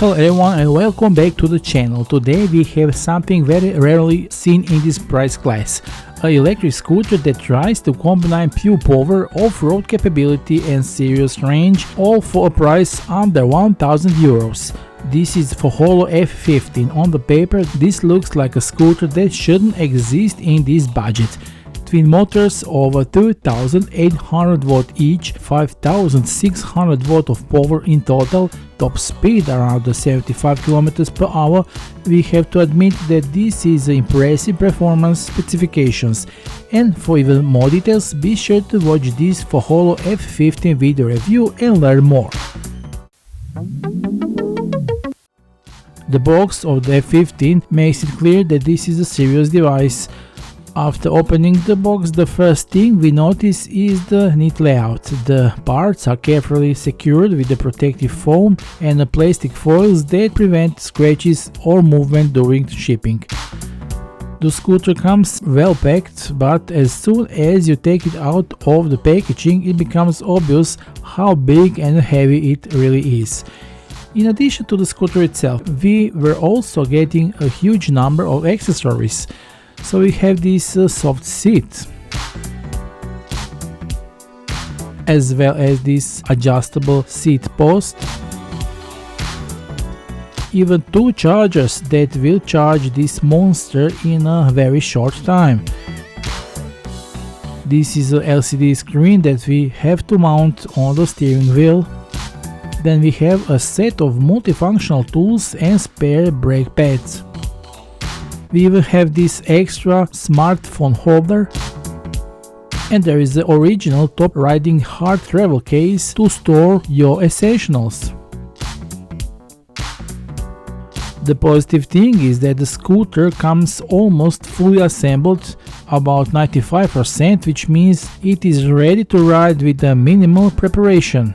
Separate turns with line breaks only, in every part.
Hello everyone and welcome back to the channel. Today we have something very rarely seen in this price class. An electric scooter that tries to combine pure power, off-road capability and serious range, all for a price under 1000 euros. This is FOHOLO F15. On the paper this looks like a scooter that shouldn't exist in this budget. Twin motors over 2800 watt each, 5600 watt of power in total, top speed around 75 km per hour. We have to admit that this is impressive performance specifications, and for even more details be sure to watch this FOHOLO F15 video review and learn more. The box of the F15 makes it clear that this is a serious device. After opening the box, the first thing we notice is the neat layout. The parts are carefully secured with the protective foam and the plastic foils that prevent scratches or movement during shipping. The scooter comes well packed, but as soon as you take it out of the packaging, it becomes obvious how big and heavy it really is. In addition to the scooter itself, we were also getting a huge number of accessories. So we have this soft seat, as well as this adjustable seat post, even two chargers that will charge this monster in a very short time. This is a LCD screen that we have to mount on the steering wheel. Then we have a set of multifunctional tools and spare brake pads. We even have this extra smartphone holder, and there is the original TopRiding hard travel case to store your essentials. The positive thing is that the scooter comes almost fully assembled, about 95%, which means it is ready to ride with a minimal preparation.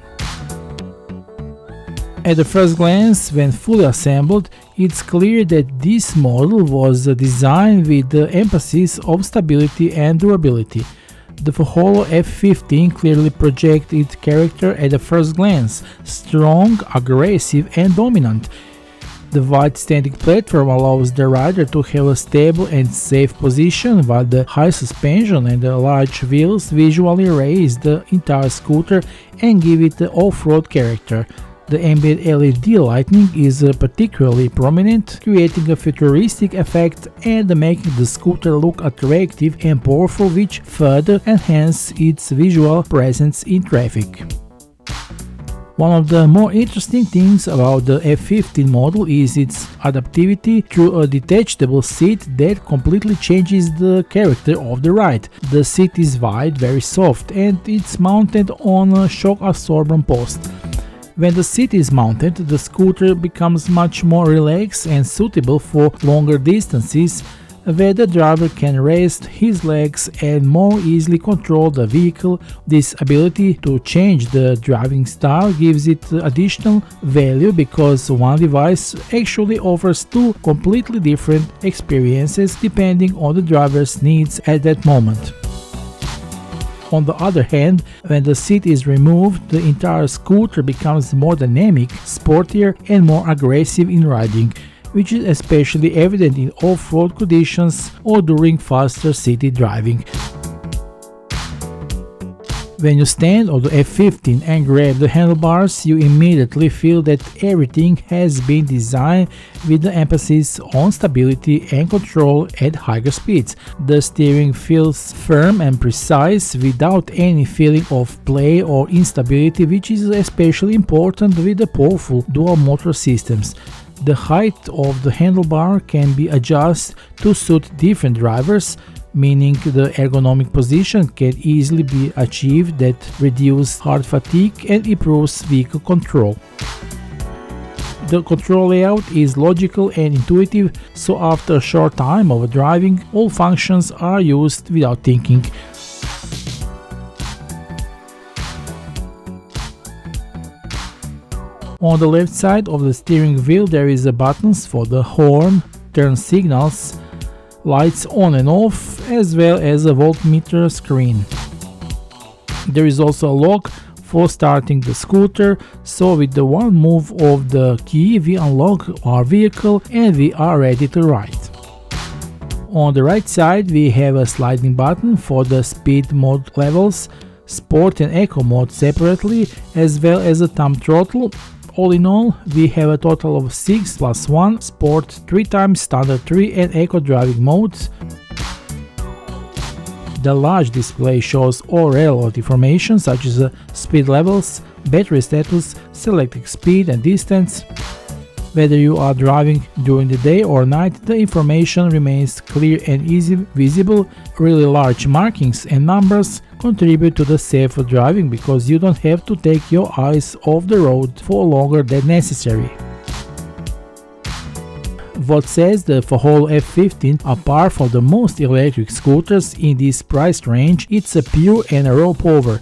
At the first glance, when fully assembled, it's clear that this model was designed with the emphasis of stability and durability. The FOHOLO F15 clearly projects its character at the first glance: strong, aggressive and dominant. The wide standing platform allows the rider to have a stable and safe position, while the high suspension and the large wheels visually raise the entire scooter and give it the off-road character. The ambient LED lighting is particularly prominent, creating a futuristic effect and making the scooter look attractive and powerful, which further enhances its visual presence in traffic. One of the more interesting things about the F15 model is its adaptivity through a detachable seat that completely changes the character of the ride. The seat is wide, very soft, and it's mounted on a shock absorbent post. When the seat is mounted, the scooter becomes much more relaxed and suitable for longer distances, where the driver can rest his legs and more easily control the vehicle. This ability to change the driving style gives it additional value because one device actually offers two completely different experiences depending on the driver's needs at that moment. On the other hand, when the seat is removed, the entire scooter becomes more dynamic, sportier and more aggressive in riding, which is especially evident in off-road conditions or during faster city driving. When you stand on the F15 and grab the handlebars, you immediately feel that everything has been designed with the emphasis on stability and control at higher speeds. The steering feels firm and precise without any feeling of play or instability, which is especially important with the powerful dual motor systems. The height of the handlebar can be adjusted to suit different drivers, meaning the ergonomic position can easily be achieved that reduces hard fatigue and improves vehicle control. The control layout is logical and intuitive, so after a short time of driving, all functions are used without thinking. On the left side of the steering wheel there is buttons for the horn, turn signals, lights on and off, as well as a voltmeter screen. There is also a lock for starting the scooter, so with the one move of the key we unlock our vehicle and we are ready to ride. On the right side we have a sliding button for the speed mode levels, sport and eco mode separately, as well as a thumb throttle. All in all, we have a total of 6 plus 1 sport, 3 times standard 3 and eco driving modes. The large display shows all relevant information such as speed levels, battery status, selected speed and distance. Whether you are driving during the day or night, the information remains clear and easy visible. Really large markings and numbers contribute to the safer driving because you don't have to take your eyes off the road for longer than necessary. What sets the FOHOLO F15 apart from the most electric scooters in this price range, it's a pure and raw power.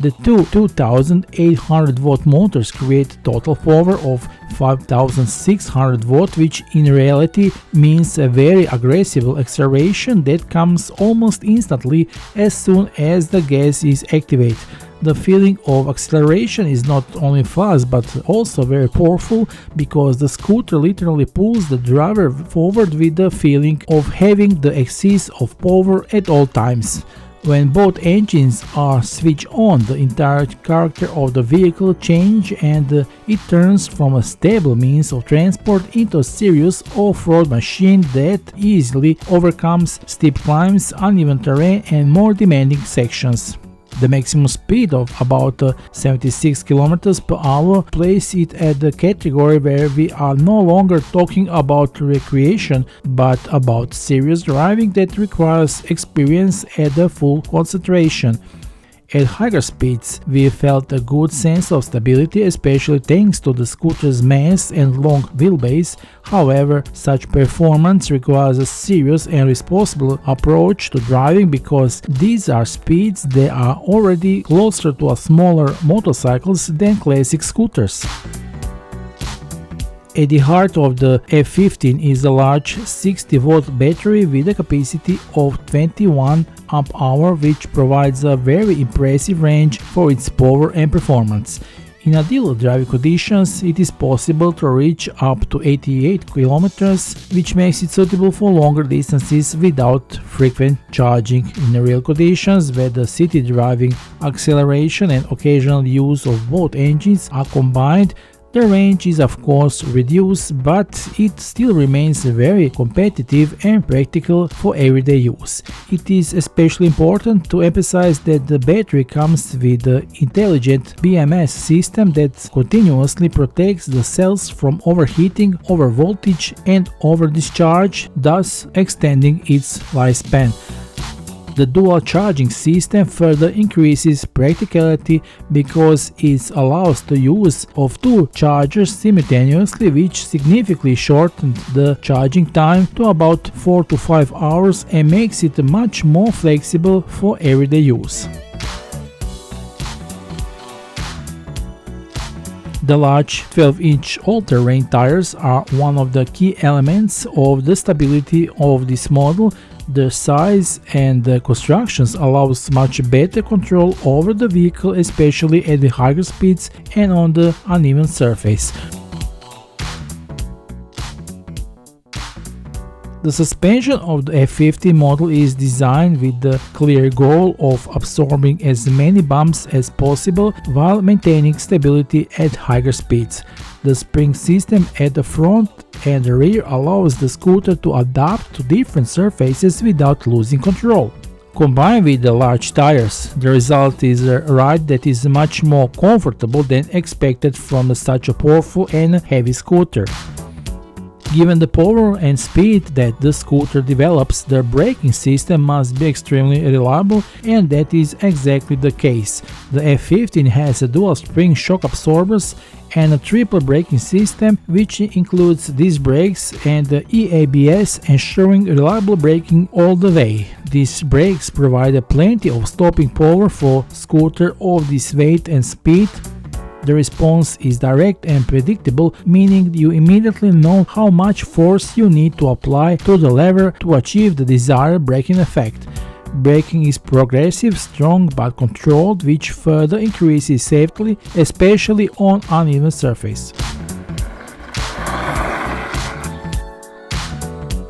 The two 2800 watt motors create total power of 5600 watt, which in reality means a very aggressive acceleration that comes almost instantly as soon as the gas is activated. The feeling of acceleration is not only fast but also very powerful, because the scooter literally pulls the driver forward with the feeling of having the excess of power at all times. When both engines are switched on, the entire character of the vehicle changes and it turns from a stable means of transport into a serious off-road machine that easily overcomes steep climbs, uneven terrain and more demanding sections. The maximum speed of about 76 km per hour places it at the category where we are no longer talking about recreation but about serious driving that requires experience at the full concentration. At higher speeds, we felt a good sense of stability, especially thanks to the scooter's mass and long wheelbase. However, such performance requires a serious and responsible approach to driving because these are speeds that are already closer to a smaller motorcycles than classic scooters. At the heart of the F15 is a large 60-watt battery with a capacity of 21 amp-hour, which provides a very impressive range for its power and performance. In ideal driving conditions, it is possible to reach up to 88 km, which makes it suitable for longer distances without frequent charging. In real conditions, where the city driving, acceleration and occasional use of both engines are combined, the range is of course reduced, but it still remains very competitive and practical for everyday use. It is especially important to emphasize that the battery comes with the intelligent BMS system that continuously protects the cells from overheating, overvoltage and overdischarge, thus extending its lifespan. The dual charging system further increases practicality because it allows the use of two chargers simultaneously, which significantly shortens the charging time to about 4 to 5 hours and makes it much more flexible for everyday use. The large 12-inch all-terrain tires are one of the key elements of the stability of this model. The size and the constructions allows much better control over the vehicle, especially at the higher speeds and on the uneven surface. The suspension of the F15 model is designed with the clear goal of absorbing as many bumps as possible while maintaining stability at higher speeds. The spring system at the front and the rear allows the scooter to adapt to different surfaces without losing control. Combined with the large tires, the result is a ride that is much more comfortable than expected from such a powerful and heavy scooter. Given the power and speed that the scooter develops, the braking system must be extremely reliable, and that is exactly the case. The F15 has a dual spring shock absorbers and a triple braking system, which includes disc brakes and the EABS, ensuring reliable braking all the way. These brakes provide plenty of stopping power for scooter of this weight and speed. The response is direct and predictable, meaning you immediately know how much force you need to apply to the lever to achieve the desired braking effect. Braking is progressive, strong but controlled, which further increases safety, especially on uneven surface.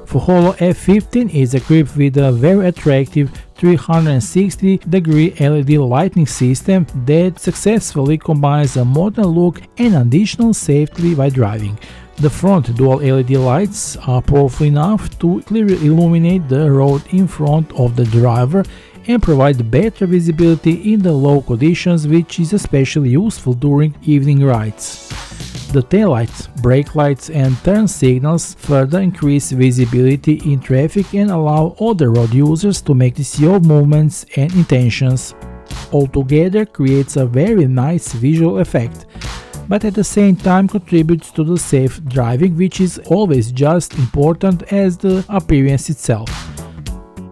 FOHOLO F15 is equipped with a very attractive 360-degree LED lighting system that successfully combines a modern look and additional safety while driving. The front dual LED lights are powerful enough to clearly illuminate the road in front of the driver and provide better visibility in the low conditions, which is especially useful during evening rides. The taillights, brake lights and turn signals further increase visibility in traffic and allow other road users to make your movements and intentions. Altogether creates a very nice visual effect, but at the same time contributes to the safe driving, which is always just important as the appearance itself.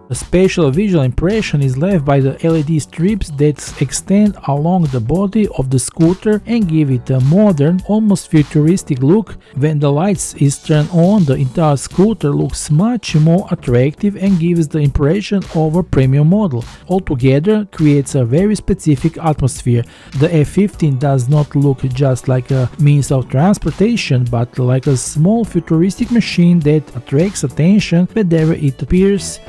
A special visual impression is left by the LED strips that extend along the body of the scooter and give it a modern, almost futuristic look. When the lights is turned on, the entire scooter looks much more attractive and gives the impression of a premium model. Altogether creates a very specific atmosphere. The F15 does not look just like a means of transportation, but like a small futuristic machine that attracts attention whenever it appears.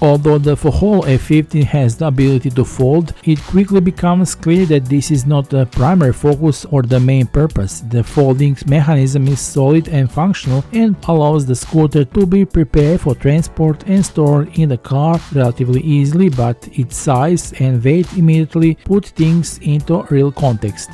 Although the FOHOLO F15 has the ability to fold, it quickly becomes clear that this is not the primary focus or the main purpose. The folding mechanism is solid and functional and allows the scooter to be prepared for transport and stored in the car relatively easily, but its size and weight immediately put things into real context.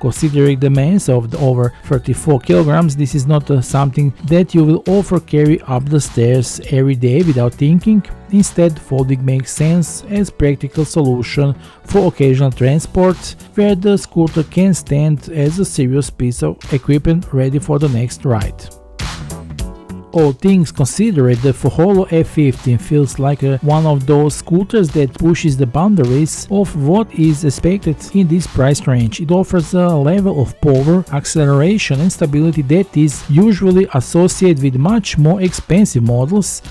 Considering the mass of over 34 kilograms, this is not something that you will often carry up the stairs every day without thinking. Instead, folding makes sense as practical solution for occasional transport, where the scooter can stand as a serious piece of equipment ready for the next ride. All things considered, the FOHOLO F15 feels like one of those scooters that pushes the boundaries of what is expected in this price range. It offers a level of power, acceleration and stability that is usually associated with much more expensive models.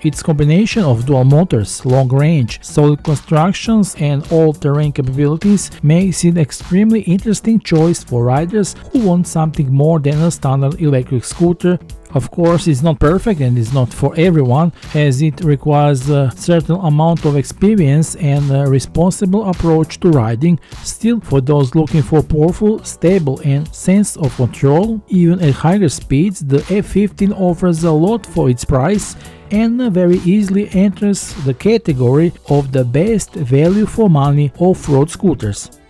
Its combination of dual motors, long range, solid constructions and all-terrain capabilities makes it an extremely interesting choice for riders who want something more than a standard electric scooter. Of course, it's not perfect and it's not for everyone, as it requires a certain amount of experience and a responsible approach to riding. Still, for those looking for powerful, stable and sense of control, even at higher speeds, the F15 offers a lot for its price and very easily enters the category of the best value for money off-road scooters.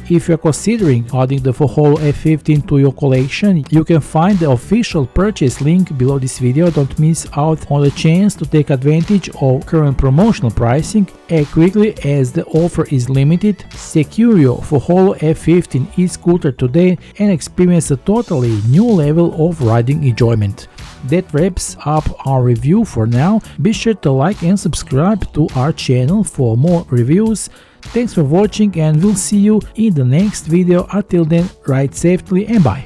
If you're considering adding the FOHOLO F15 to your collection, you can find the official purchase link below this video. Don't miss out on the chance to take advantage of current promotional pricing. Act quickly as the offer is limited. Secure your FOHOLO F15 e-scooter today and experience a totally new level of riding enjoyment. That wraps up our review for now. Be sure to like and subscribe to our channel for more reviews. Thanks for watching and we'll see you in the next video. Until then, ride safely and bye.